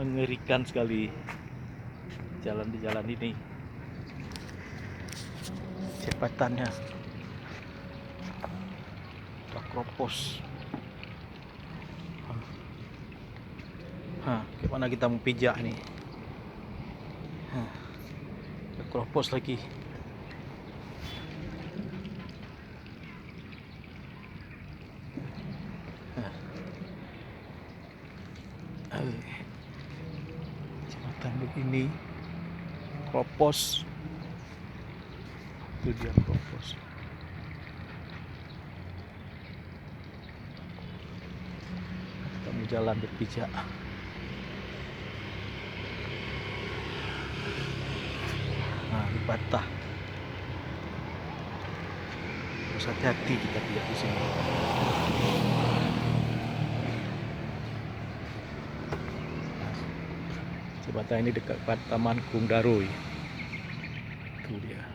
Mengerikan sekali jalan di jalan ini, jembatannya udah keropos. Gimana kita mau pijak nih? Udah keropos lagi. Jembatan begini keropos, itu dia keropos. Kami jalan berpijak. Patah. Harus hati-hati kita pijak di sini. Jembatan ini dekat Taman Gung Daroy. Itu dia.